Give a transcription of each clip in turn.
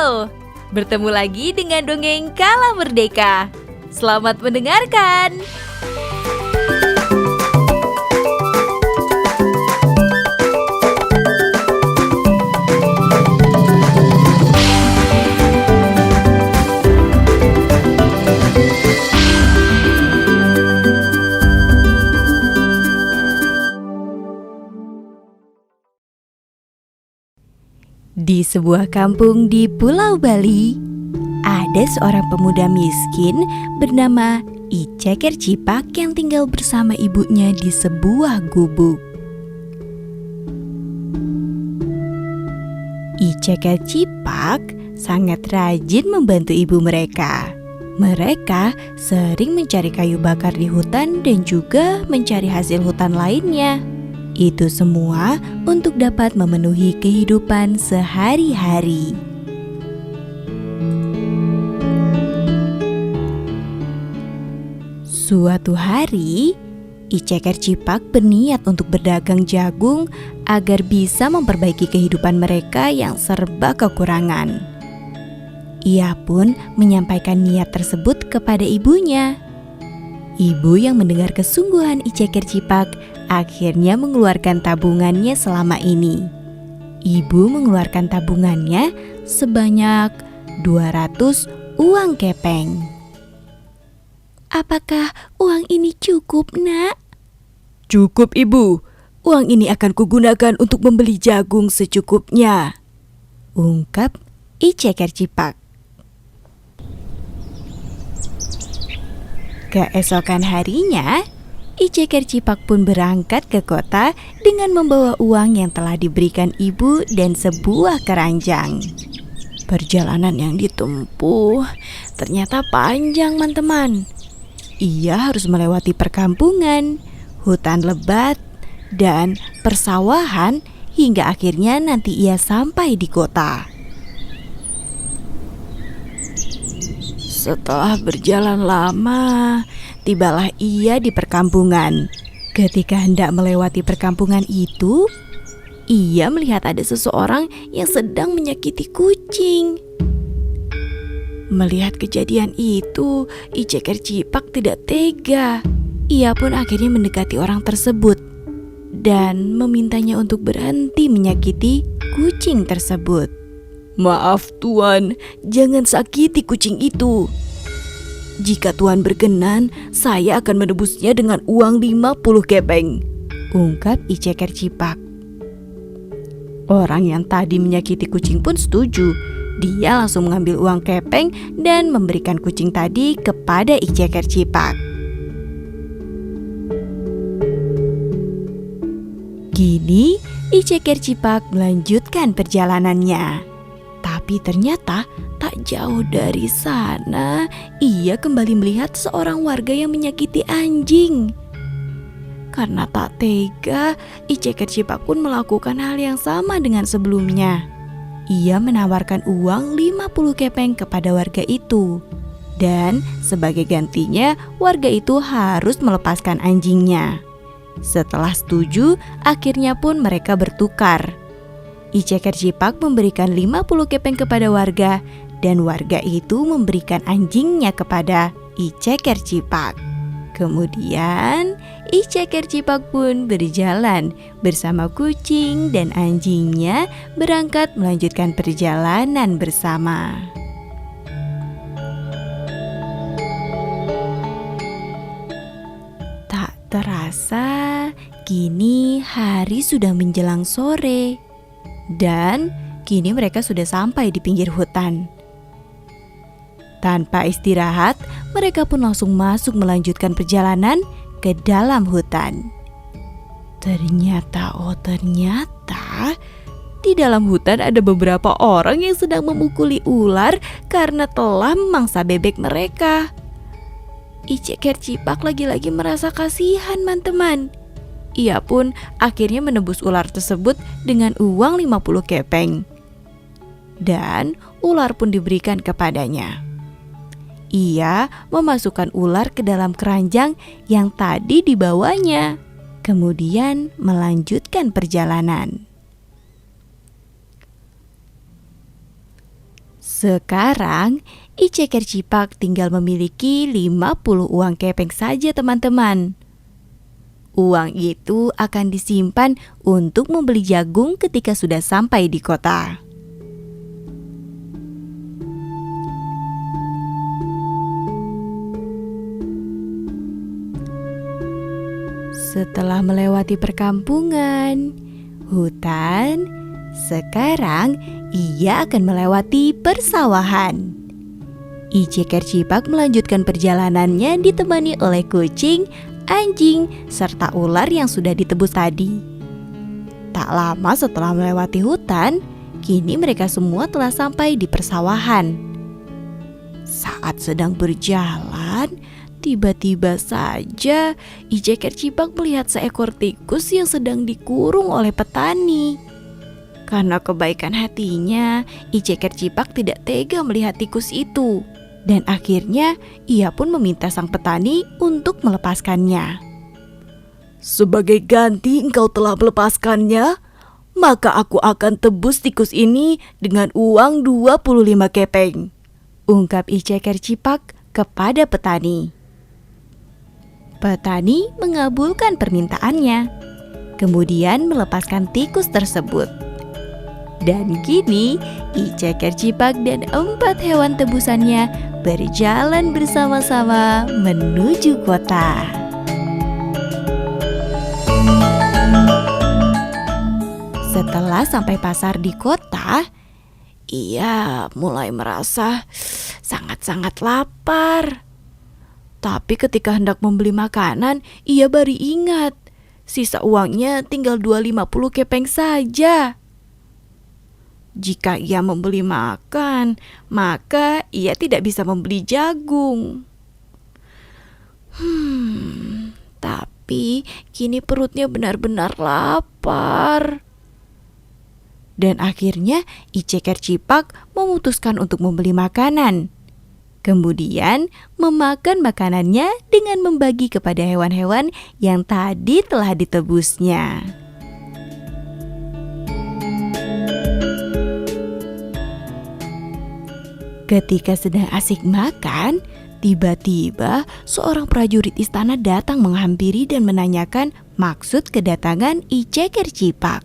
Halo, bertemu lagi dengan Dongeng Kala Merdeka. Selamat mendengarkan. Di sebuah kampung di Pulau Bali, ada seorang pemuda miskin bernama Iceker Cipak yang tinggal bersama ibunya di sebuah gubuk. Iceker Cipak sangat rajin membantu ibu mereka. Mereka sering mencari kayu bakar di hutan dan juga mencari hasil hutan lainnya. Itu semua untuk dapat memenuhi kehidupan sehari-hari. Suatu hari, Iceker Cipak berniat untuk berdagang jagung agar bisa memperbaiki kehidupan mereka yang serba kekurangan. Ia pun menyampaikan niat tersebut kepada ibunya. Ibu yang mendengar kesungguhan Iceker Cipak akhirnya mengeluarkan tabungannya selama ini. Ibu mengeluarkan tabungannya sebanyak 200 uang kepeng. Apakah uang ini cukup, Nak? Cukup, Ibu. Uang ini akan kugunakan untuk membeli jagung secukupnya, ungkap Iceker Cipak. Keesokan harinya, Iceker Cipak pun berangkat ke kota dengan membawa uang yang telah diberikan ibu dan sebuah keranjang. Perjalanan yang ditempuh ternyata panjang, teman-teman. Ia harus melewati perkampungan, hutan lebat, dan persawahan hingga akhirnya nanti ia sampai di kota. Setelah berjalan lama, tibalah ia di perkampungan. Ketika hendak melewati perkampungan itu, ia melihat ada seseorang yang sedang menyakiti kucing. Melihat kejadian itu, Iceker Cipak tidak tega. Ia pun akhirnya mendekati orang tersebut dan memintanya untuk berhenti menyakiti kucing tersebut. Maaf Tuan, jangan sakiti kucing itu. Jika Tuan berkenan, saya akan menebusnya dengan uang 50 kepeng, ungkap Iceker Cipak. Orang yang tadi menyakiti kucing pun setuju. Dia langsung mengambil uang kepeng dan memberikan kucing tadi kepada Iceker Cipak. Kini Iceker Cipak melanjutkan perjalanannya. Tapi ternyata tak jauh dari sana, ia kembali melihat seorang warga yang menyakiti anjing. Karena tak tega, Iceker Cipak pun melakukan hal yang sama dengan sebelumnya. Ia menawarkan uang 50 kepeng kepada warga itu. Dan sebagai gantinya, warga itu harus melepaskan anjingnya. Setelah setuju, akhirnya pun mereka bertukar. Iceker Cipak memberikan 50 kepeng kepada warga dan warga itu memberikan anjingnya kepada Iceker Cipak. Kemudian Iceker Cipak pun berjalan bersama kucing dan anjingnya berangkat melanjutkan perjalanan bersama. Tak terasa, kini hari sudah menjelang sore. Dan kini mereka sudah sampai di pinggir hutan. Tanpa istirahat, mereka pun langsung masuk melanjutkan perjalanan ke dalam hutan. Ternyata, di dalam hutan ada beberapa orang yang sedang memukuli ular karena telah memangsa bebek mereka. Iceker Cipak lagi-lagi merasa kasihan, teman-teman. Ia pun akhirnya menebus ular tersebut dengan uang 50 kepeng. Dan ular pun diberikan kepadanya. Ia memasukkan ular ke dalam keranjang yang tadi dibawanya. Kemudian melanjutkan perjalanan. Sekarang, Ice Kercipak tinggal memiliki 50 uang kepeng saja teman-teman. Uang itu akan disimpan untuk membeli jagung ketika sudah sampai di kota. Setelah melewati perkampungan, hutan, sekarang ia akan melewati persawahan. Ice Kercipak melanjutkan perjalanannya ditemani oleh kucing, anjing, serta ular yang sudah ditebus tadi. Tak lama setelah melewati hutan, kini mereka semua telah sampai di persawahan. Saat sedang berjalan, tiba-tiba saja Ice Kercipak melihat seekor tikus yang sedang dikurung oleh petani. Karena kebaikan hatinya, Ice Kercipak tidak tega melihat tikus itu. Dan akhirnya ia pun meminta sang petani untuk melepaskannya. Sebagai ganti engkau telah melepaskannya, maka aku akan tebus tikus ini dengan uang 25 kepeng, ungkap Ice Kercipak kepada petani. Petani mengabulkan permintaannya, kemudian melepaskan tikus tersebut. Dan kini Ice Kercipak dan 4 hewan tebusannya berjalan bersama-sama menuju kota. Setelah sampai pasar di kota, ia mulai merasa sangat-sangat lapar. Tapi ketika hendak membeli makanan, ia baru ingat sisa uangnya tinggal 250 kepeng saja. Jika ia membeli makan, maka ia tidak bisa membeli jagung. Tapi kini perutnya benar-benar lapar. Dan akhirnya Ice Kercipak memutuskan untuk membeli makanan. Kemudian memakan makanannya dengan membagi kepada hewan-hewan yang tadi telah ditebusnya. Ketika sedang asik makan, tiba-tiba seorang prajurit istana datang menghampiri dan menanyakan maksud kedatangan Ice Kercipak.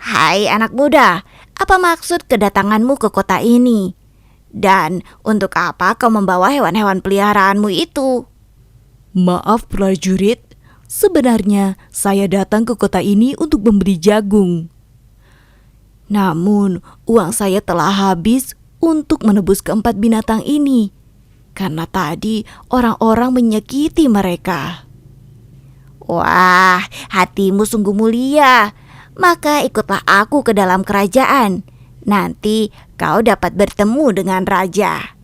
Hai anak muda, apa maksud kedatanganmu ke kota ini? Dan untuk apa kau membawa hewan-hewan peliharaanmu itu? Maaf prajurit, sebenarnya saya datang ke kota ini untuk membeli jagung. Namun uang saya telah habis untuk menebus keempat binatang ini, karena tadi orang-orang menyakiti mereka. Wah, hatimu sungguh mulia. Maka ikutlah aku ke dalam kerajaan. Nanti kau dapat bertemu dengan raja.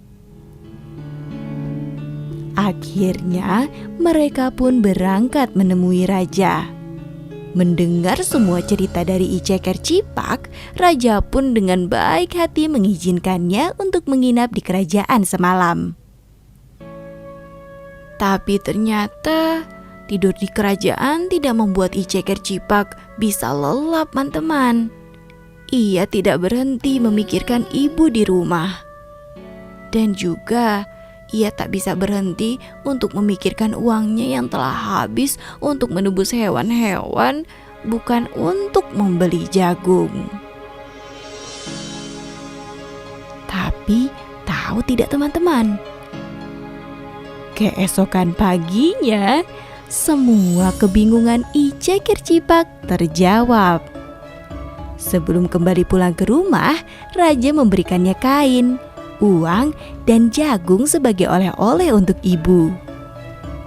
Akhirnya mereka pun berangkat menemui raja. Mendengar semua cerita dari Ice Kercipak, raja pun dengan baik hati mengizinkannya untuk menginap di kerajaan semalam. Tapi ternyata tidur di kerajaan tidak membuat Ice Kercipak bisa lelap, teman-teman. Ia tidak berhenti memikirkan ibu di rumah. Dan juga ia tak bisa berhenti untuk memikirkan uangnya yang telah habis untuk menebus hewan-hewan, bukan untuk membeli jagung. Tapi tahu tidak teman-teman? Keesokan paginya, semua kebingungan Ice Kercipak terjawab. Sebelum kembali pulang ke rumah, raja memberikannya kain, uang, dan jagung sebagai oleh-oleh untuk ibu.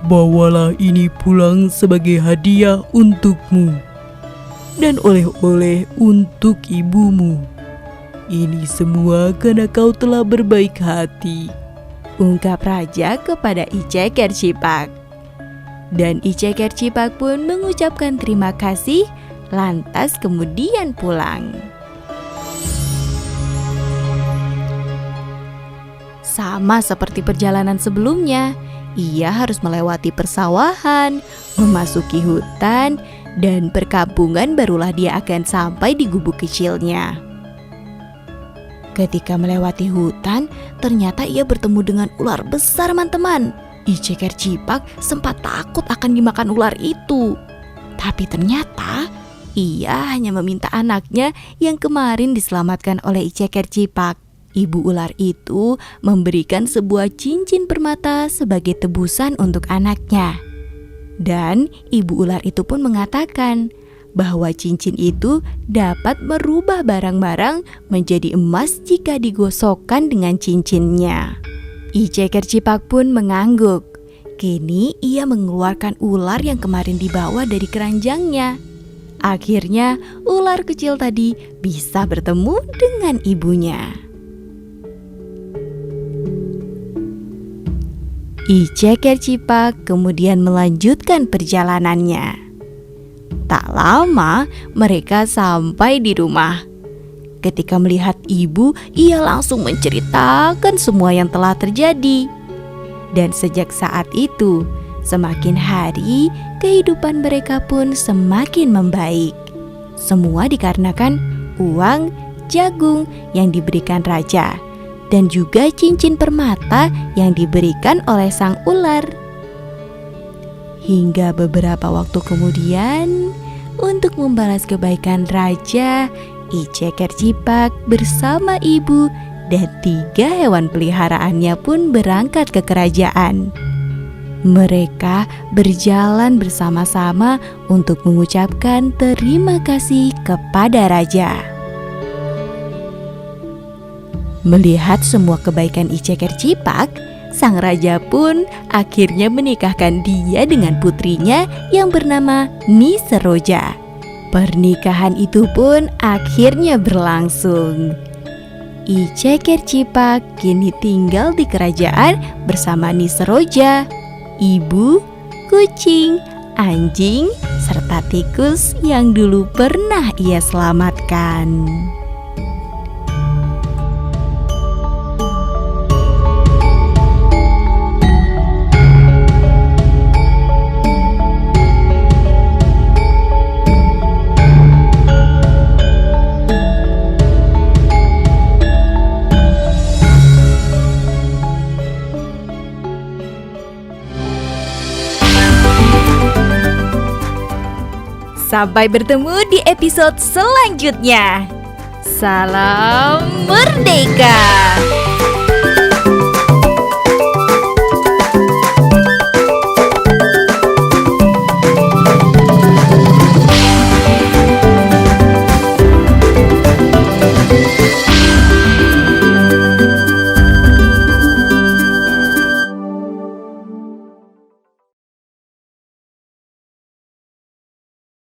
Bawalah ini pulang sebagai hadiah untukmu dan oleh-oleh untuk ibumu. Ini semua karena kau telah berbaik hati, ungkap raja kepada Ice Kercipak. Dan Ice Kercipak pun mengucapkan terima kasih, lantas kemudian pulang. Sama seperti perjalanan sebelumnya, ia harus melewati persawahan, memasuki hutan, dan perkampungan barulah dia akan sampai di gubuk kecilnya. Ketika melewati hutan, ternyata ia bertemu dengan ular besar, teman-teman. Ceker Cipak sempat takut akan dimakan ular itu. Tapi ternyata ia hanya meminta anaknya yang kemarin diselamatkan oleh Ceker Cipak. Ibu ular itu memberikan sebuah cincin permata sebagai tebusan untuk anaknya. Dan ibu ular itu pun mengatakan bahwa cincin itu dapat merubah barang-barang menjadi emas jika digosokkan dengan cincinnya. Ceker Cipak pun mengangguk. Kini ia mengeluarkan ular yang kemarin dibawa dari keranjangnya. Akhirnya ular kecil tadi bisa bertemu dengan ibunya. Ceker Cipak kemudian melanjutkan perjalanannya. Tak lama mereka sampai di rumah. Ketika melihat ibu, ia langsung menceritakan semua yang telah terjadi. Dan sejak saat itu, semakin hari kehidupan mereka pun semakin membaik. Semua dikarenakan uang jagung yang diberikan raja dan juga cincin permata yang diberikan oleh sang ular. Hingga beberapa waktu kemudian, untuk membalas kebaikan raja, Ceker Cipak bersama ibu dan 3 hewan peliharaannya pun berangkat ke kerajaan. Mereka berjalan bersama-sama untuk mengucapkan terima kasih kepada raja. Melihat semua kebaikan Ceker Cipak, sang raja pun akhirnya menikahkan dia dengan putrinya yang bernama Niseroja. Pernikahan itu pun akhirnya berlangsung. Ceker Cipak kini tinggal di kerajaan bersama Niseroja, ibu, kucing, anjing, serta tikus yang dulu pernah ia selamatkan. Sampai bertemu di episode selanjutnya. Salam merdeka!